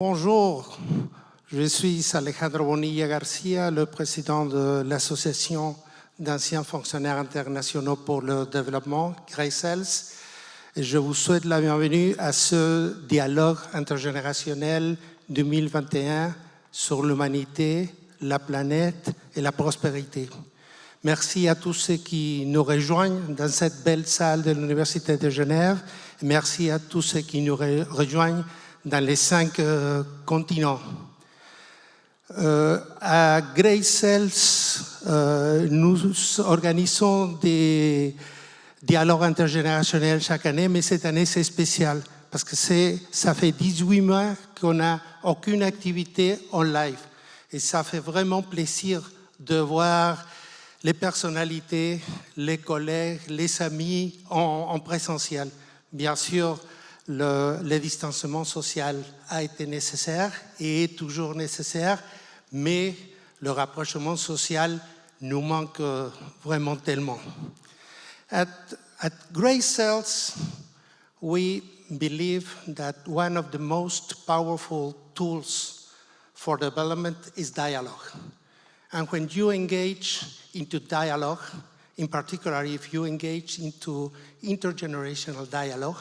Bonjour, je suis Alejandro Bonilla Garcia, le président de l'Association d'anciens fonctionnaires internationaux pour le développement, GRACELS, et je vous souhaite la bienvenue à ce dialogue intergénérationnel 2021 sur l'humanité, la planète et la prospérité. Merci à tous ceux qui nous rejoignent dans cette belle salle de l'Université de Genève. Merci à tous ceux qui nous rejoignent dans les 5 continents. À GRACELS, nous organisons des dialogues intergénérationnels chaque année, mais cette année c'est spécial parce que ça fait 18 mois qu'on n'a aucune activité en live. Et ça fait vraiment plaisir de voir les personnalités, les collègues, les amis en présentiel. Bien sûr, le distanciement social a été nécessaire et est toujours nécessaire, mais le rapprochement social nous manque vraiment tellement. At GRACELS, we believe that one of the most powerful tools for development is dialogue. And when you engage into dialogue, in particular if you engage into intergenerational dialogue,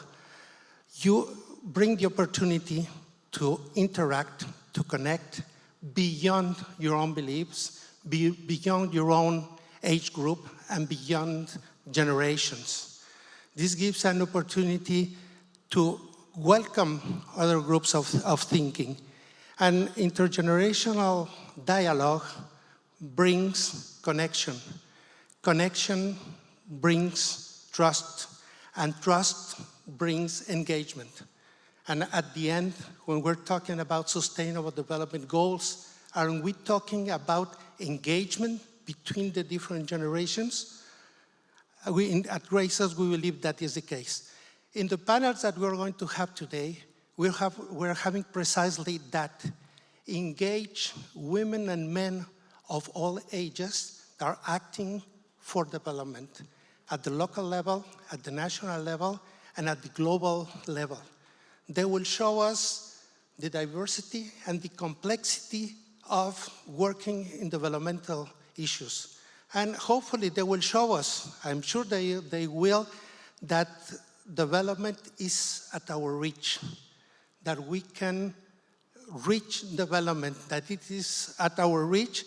you bring the opportunity to interact, to connect beyond your own beliefs, beyond your own age group, and beyond generations. This gives an opportunity to welcome other groups of thinking. And intergenerational dialogue brings connection. Connection brings trust, and trust brings engagement. And at the end, when we're talking about sustainable development goals, aren't we talking about engagement between the different generations? At GRACELS, we believe that is the case. In the panels that we're going to have today, we're having precisely that. Engage women and men of all ages that are acting for development at the local level, at the national level, and at the global level. They will show us the diversity and the complexity of working in developmental issues. And hopefully they will show us, I'm sure they will, that development is at our reach, that we can reach development, that it is at our reach,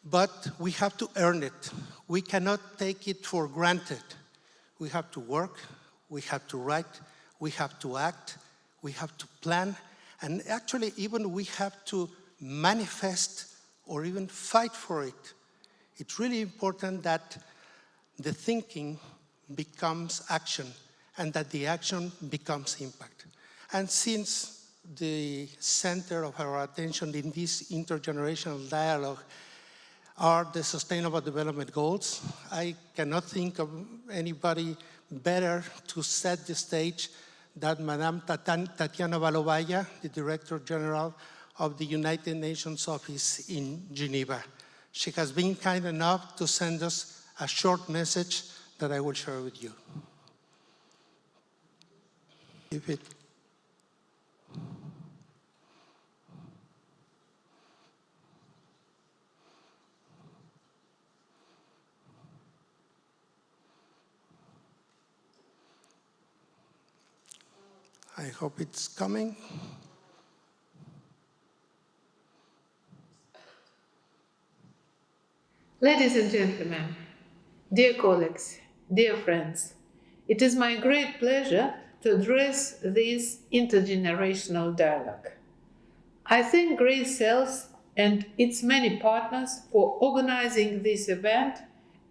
but we have to earn it. We cannot take it for granted. We have to work, we have to write, we have to act, we have to plan, and actually even we have to manifest or even fight for it. It's really important that the thinking becomes action and that the action becomes impact. And since the center of our attention in this intergenerational dialogue are the Sustainable Development Goals, I cannot think of anybody better to set the stage than Madame Tatiana Valovaya, the Director General of the United Nations Office in Geneva. She has been kind enough to send us a short message that I will share with you. I hope it's coming. Ladies and gentlemen, dear colleagues, dear friends, it is my great pleasure to address this intergenerational dialogue. I thank GRACELS and its many partners for organizing this event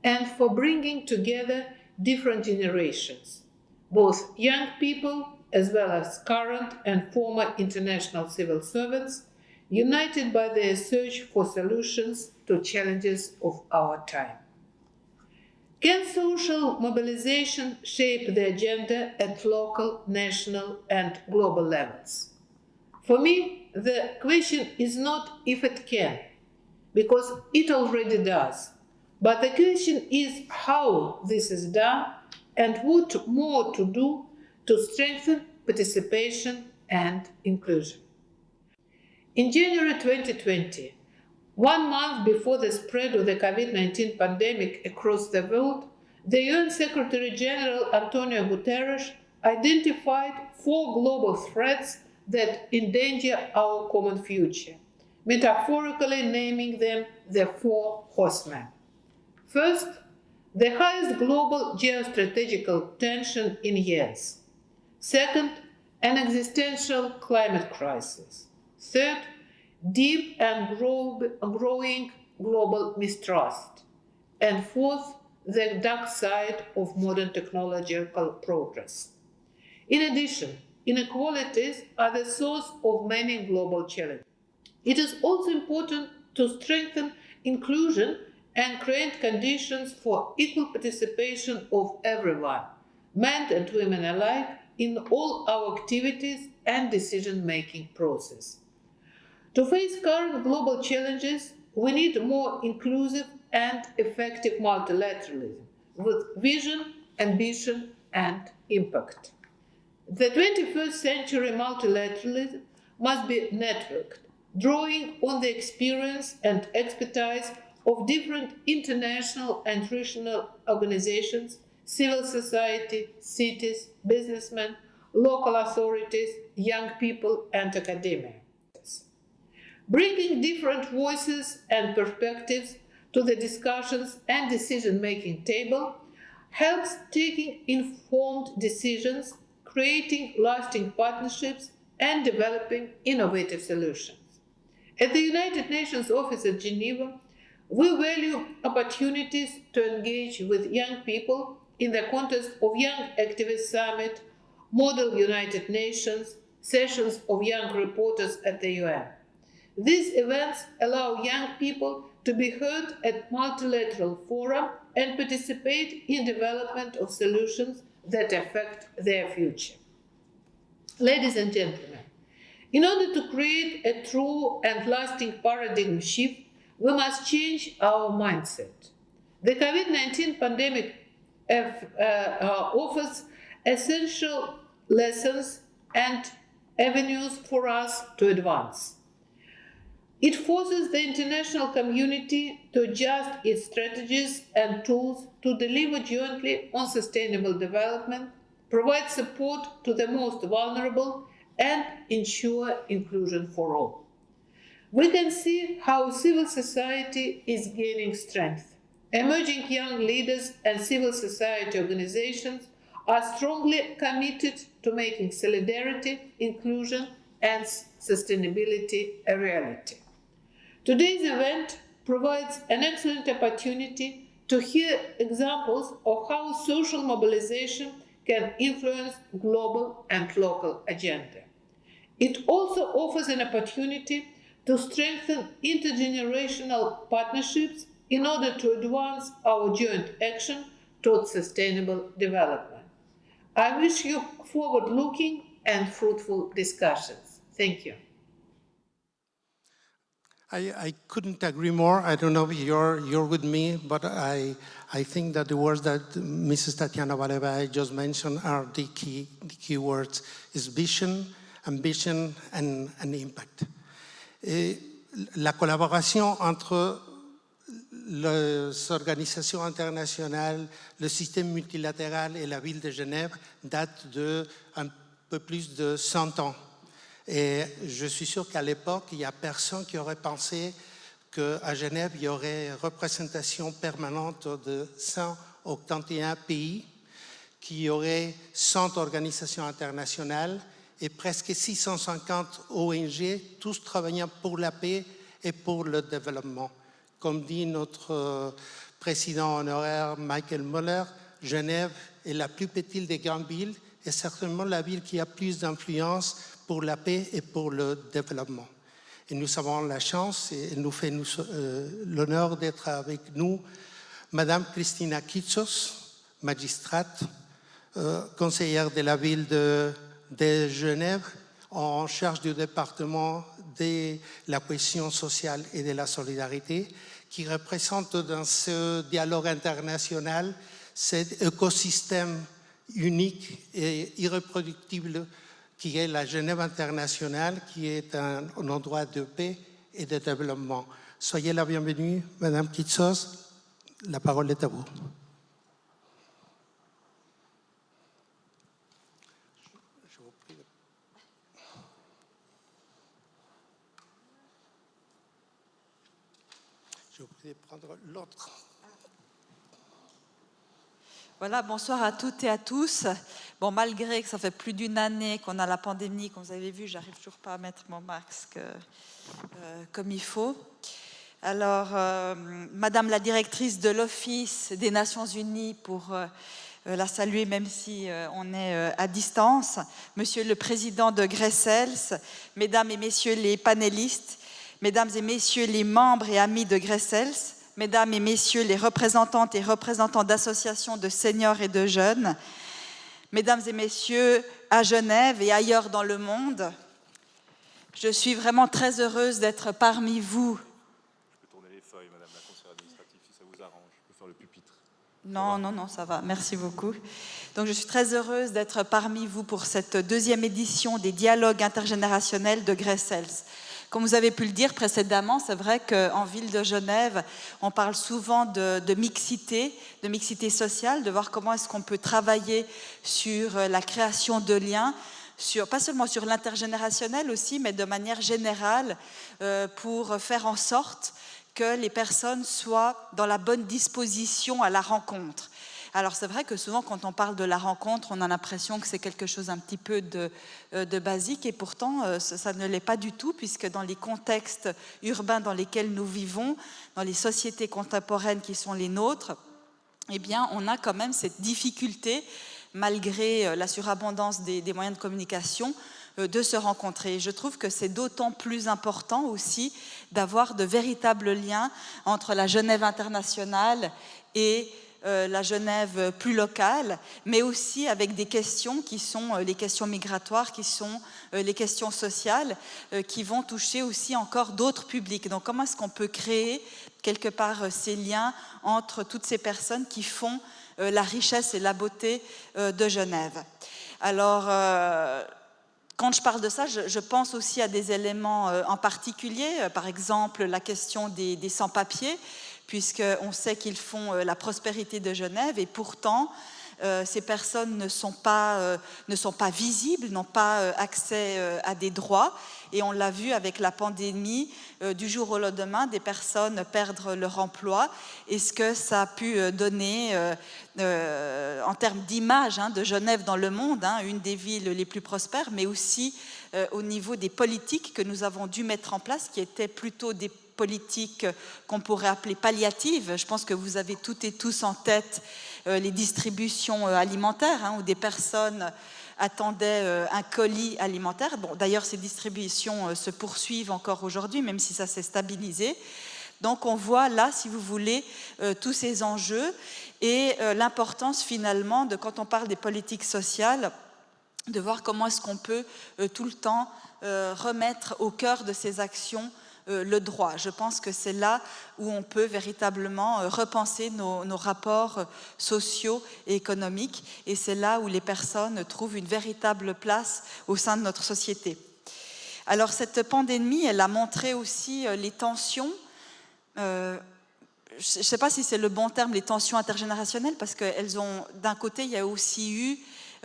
and for bringing together different generations, both young people as well as current and former international civil servants, united by their search for solutions to challenges of our time. Can social mobilization shape the agenda at local, national, and global levels? For me, the question is not if it can, because it already does. But the question is how this is done and what more to do to strengthen participation and inclusion. In January 2020, 1 month before the spread of the COVID-19 pandemic across the world, the UN Secretary General Antonio Guterres identified 4 global threats that endanger our common future, metaphorically naming them the 4 horsemen. First, the highest global geostrategical tension in years. Second, an existential climate crisis. Third, deep and growing global mistrust. And fourth, the dark side of modern technological progress. In addition, inequalities are the source of many global challenges. It is also important to strengthen inclusion and create conditions for equal participation of everyone, men and women alike, in all our activities and decision-making process. To face current global challenges, we need more inclusive and effective multilateralism with vision, ambition, and impact. The 21st century multilateralism must be networked, drawing on the experience and expertise of different international and regional organizations, civil society, cities, businessmen, local authorities, young people, and academia. Bringing different voices and perspectives to the discussions and decision-making table helps taking informed decisions, creating lasting partnerships, and developing innovative solutions. At the United Nations office at Geneva, we value opportunities to engage with young people in the context of Young Activist Summit, Model United Nations, sessions of young reporters at the UN. These events allow young people to be heard at multilateral fora and participate in development of solutions that affect their future. Ladies and gentlemen, in order to create a true and lasting paradigm shift, we must change our mindset. The COVID-19 pandemic offers essential lessons and avenues for us to advance. It forces the international community to adjust its strategies and tools to deliver jointly on sustainable development, provide support to the most vulnerable, and ensure inclusion for all. We can see how civil society is gaining strength. Emerging young leaders and civil society organizations are strongly committed to making solidarity, inclusion, and sustainability a reality. Today's event provides an excellent opportunity to hear examples of how social mobilization can influence global and local agenda. It also offers an opportunity to strengthen intergenerational partnerships in order to advance our joint action towards sustainable development. I wish you forward-looking and fruitful discussions. Thank you. I couldn't agree more. I don't know if you're with me, but I think that the words that Mrs. Tatiana Valeva just mentioned are the key words, is vision, ambition, and impact. Et la collaboration entre les organisations internationales, le système multilatéral et la ville de Genève date de un peu plus de 100 ans. Et je suis sûr qu'à l'époque, il n'y a personne qui aurait pensé qu'à Genève, il y aurait représentation permanente de 181 pays, qu'il y aurait 100 organisations internationales et presque 650 ONG, tous travaillant pour la paix et pour le développement. Comme dit notre président honoraire Michael Muller, Genève est la plus petite des grandes villes et certainement la ville qui a plus d'influence pour la paix et pour le développement. Et nous avons la chance, et elle nous fait l'honneur d'être avec nous, Madame Cristina Kitsos, magistrate, conseillère de la ville de Genève, en charge du département de la cohésion sociale et de la solidarité, qui représente dans ce dialogue international cet écosystème unique et irreproductible qui est la Genève internationale, qui est un endroit de paix et de développement. Soyez la bienvenue, Madame Kitsos. La parole est à vous. Je vous prie de prendre l'autre. Voilà, bonsoir à toutes et à tous. Bon, malgré que ça fait plus d'une année qu'on a la pandémie, comme vous avez vu, j'arrive toujours pas à mettre mon masque comme il faut. Alors, Madame la directrice de l'Office des Nations Unies, pour la saluer même si on est à distance, Monsieur le Président de Gressels, Mesdames et Messieurs les panélistes, Mesdames et Messieurs les membres et amis de Gressels, Mesdames et Messieurs les représentantes et représentants d'associations de seniors et de jeunes, Mesdames et Messieurs à Genève et ailleurs dans le monde, je suis vraiment très heureuse d'être parmi vous. Je peux tourner les feuilles, Madame la conseillère administrative, si ça vous arrange. Je peux faire le pupitre. Non, ça va. Merci beaucoup. Donc, je suis très heureuse d'être parmi vous pour cette deuxième édition des dialogues intergénérationnels de Gressels. Comme vous avez pu le dire précédemment, c'est vrai qu'en ville de Genève, on parle souvent de mixité sociale, de voir comment est-ce qu'on peut travailler sur la création de liens, pas seulement sur l'intergénérationnel aussi, mais de manière générale, pour faire en sorte que les personnes soient dans la bonne disposition à la rencontre. Alors c'est vrai que souvent quand on parle de la rencontre, on a l'impression que c'est quelque chose un petit peu de basique, et pourtant ça ne l'est pas du tout, puisque dans les contextes urbains dans lesquels nous vivons, dans les sociétés contemporaines qui sont les nôtres, eh bien on a quand même cette difficulté, malgré la surabondance des moyens de communication, de se rencontrer. Je trouve que c'est d'autant plus important aussi d'avoir de véritables liens entre la Genève internationale et la Genève plus locale, mais aussi avec des questions qui sont les questions migratoires, qui sont les questions sociales, qui vont toucher aussi encore d'autres publics. Donc comment est-ce qu'on peut créer quelque part ces liens entre toutes ces personnes qui font la richesse et la beauté de Genève? Alors, quand je parle de ça, je pense aussi à des éléments en particulier, par exemple la question des sans-papiers, puisqu'on sait qu'ils font la prospérité de Genève, et pourtant ces personnes ne sont pas visibles, n'ont pas accès à des droits, et on l'a vu avec la pandémie, du jour au lendemain, des personnes perdre leur emploi, et ce que ça a pu donner en termes d'image de Genève dans le monde, une des villes les plus prospères, mais aussi au niveau des politiques que nous avons dû mettre en place, qui étaient plutôt des politiques qu'on pourrait appeler palliatives. Je pense que vous avez toutes et tous en tête les distributions alimentaires, où des personnes attendaient un colis alimentaire. Bon, d'ailleurs, ces distributions se poursuivent encore aujourd'hui, même si ça s'est stabilisé. Donc, on voit là, si vous voulez, tous ces enjeux et l'importance finalement de, quand on parle des politiques sociales, de voir comment est-ce qu'on peut tout le temps remettre au cœur de ces actions le droit. Je pense que c'est là où on peut véritablement repenser nos rapports sociaux et économiques, et c'est là où les personnes trouvent une véritable place au sein de notre société. Alors cette pandémie, elle a montré aussi les tensions, je ne sais pas si c'est le bon terme, les tensions intergénérationnelles, parce qu'elles ont, d'un côté, il y a aussi eu,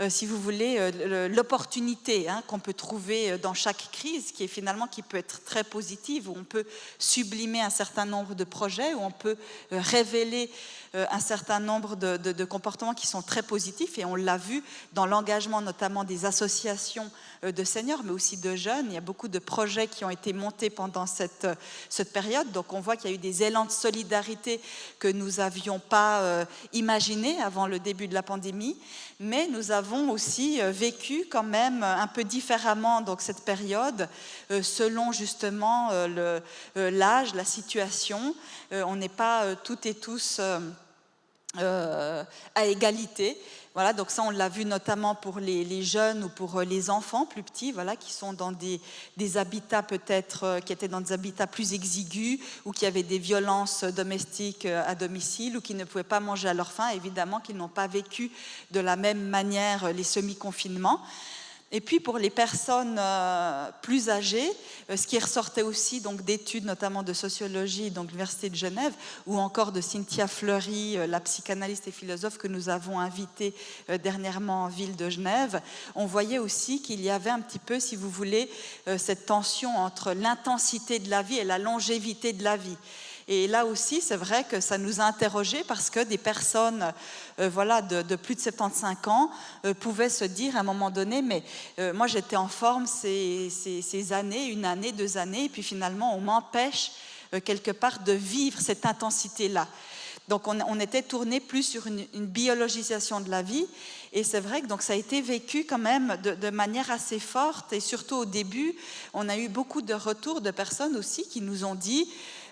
si vous voulez, l'opportunité qu'on peut trouver dans chaque crise, qui peut être très positive, où on peut sublimer un certain nombre de projets, où on peut révéler un certain nombre de comportements qui sont très positifs, et on l'a vu dans l'engagement notamment des associations de seniors, mais aussi de jeunes. Il y a beaucoup de projets qui ont été montés pendant cette période, donc on voit qu'il y a eu des élans de solidarité que nous n'avions pas imaginés avant le début de la pandémie, mais nous avons aussi vécu quand même un peu différemment donc cette période selon justement l'âge, la situation. On n'est pas toutes et tous à égalité. Voilà, donc ça on l'a vu notamment pour les jeunes ou pour les enfants plus petits, voilà, qui sont dans des habitats peut-être, qui étaient dans des habitats plus exigus, ou qui avaient des violences domestiques à domicile, ou qui ne pouvaient pas manger à leur faim. Évidemment qu'ils n'ont pas vécu de la même manière les semi-confinements. Et puis pour les personnes plus âgées, ce qui ressortait aussi donc d'études notamment de sociologie, donc l'Université de Genève, ou encore de Cynthia Fleury, la psychanalyste et philosophe que nous avons invitée dernièrement en ville de Genève, on voyait aussi qu'il y avait un petit peu, si vous voulez, cette tension entre l'intensité de la vie et la longévité de la vie. Et là aussi, c'est vrai que ça nous a interrogés parce que des personnes voilà, de plus de 75 ans pouvaient se dire à un moment donné, mais moi j'étais en forme ces années, 1 année, 2 années, et puis finalement on m'empêche quelque part de vivre cette intensité-là. Donc on était tourné plus sur une biologisation de la vie, et c'est vrai que donc ça a été vécu quand même de manière assez forte, et surtout au début, on a eu beaucoup de retours de personnes aussi qui nous ont dit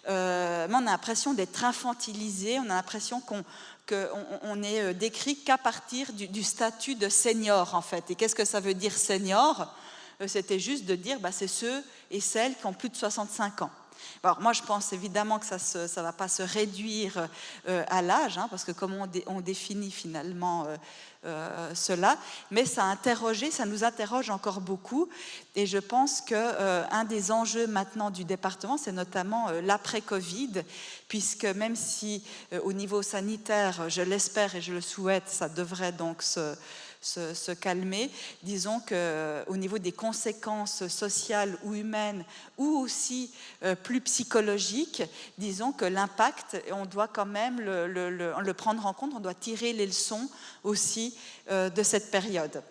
on a l'impression d'être infantilisé, on a l'impression qu'on est décrit qu'à partir du statut de senior en fait. Et qu'est-ce que ça veut dire senior? C'était juste de dire c'est ceux et celles qui ont plus de 65 ans. Alors moi je pense évidemment que ça ne va pas se réduire à l'âge, parce que comme on définit finalement cela, mais ça nous interroge encore beaucoup, et je pense qu'un des enjeux maintenant du département, c'est notamment l'après-Covid, puisque même si au niveau sanitaire, je l'espère et je le souhaite, ça devrait donc se calmer, disons qu'au niveau des conséquences sociales ou humaines ou aussi plus psychologiques, disons que l'impact, on doit quand même le prendre en compte, on doit tirer les leçons aussi de cette période.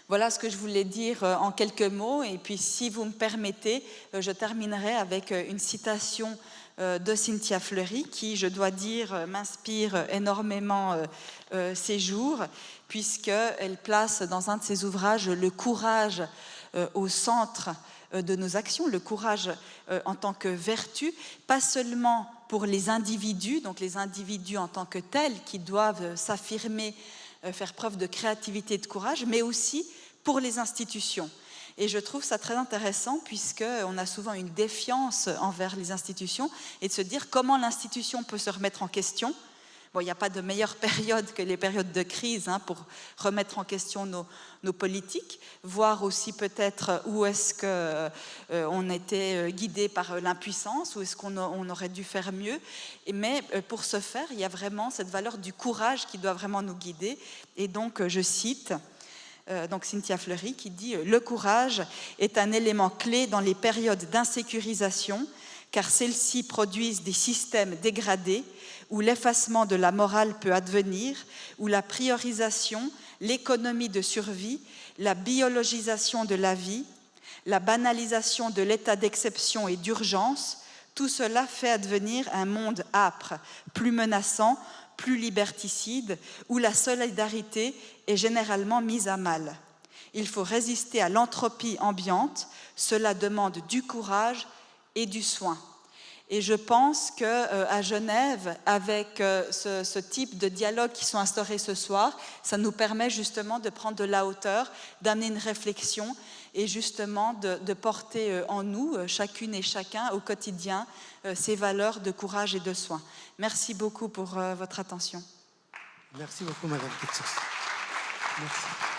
Voilà ce que je voulais dire en quelques mots, et puis si vous me permettez, je terminerai avec une citation de Cynthia Fleury qui, je dois dire, m'inspire énormément ces jours, puisqu'elle place dans un de ses ouvrages le courage au centre de nos actions, le courage en tant que vertu, pas seulement pour les individus, donc les individus en tant que tels qui doivent s'affirmer, faire preuve de créativité et de courage, mais aussi pour les institutions. Et je trouve ça très intéressant puisqu'on a souvent une défiance envers les institutions, et de se dire comment l'institution peut se remettre en question. Bon, il n'y a pas de meilleure période que les périodes de crise pour remettre en question nos politiques, voir aussi peut-être où est-ce qu'on était guidé par l'impuissance, où est-ce qu'on aurait dû faire mieux. Mais pour ce faire, il y a vraiment cette valeur du courage qui doit vraiment nous guider. Et donc, je cite donc Cynthia Fleury qui dit « Le courage est un élément clé dans les périodes d'insécurisation, car celles-ci produisent des systèmes dégradés où l'effacement de la morale peut advenir, où la priorisation, l'économie de survie, la biologisation de la vie, la banalisation de l'état d'exception et d'urgence, tout cela fait advenir un monde âpre, plus menaçant, plus liberticide, où la solidarité est généralement mise à mal. Il faut résister à l'entropie ambiante, cela demande du courage et du soin. » Et je pense qu'à Genève, avec ce type de dialogue qui sont instaurés ce soir, ça nous permet justement de prendre de la hauteur, d'amener une réflexion et justement de porter en nous, chacune et chacun, au quotidien, ces valeurs de courage et de soin. Merci beaucoup pour votre attention. Merci beaucoup, Madame Kitsos. Merci.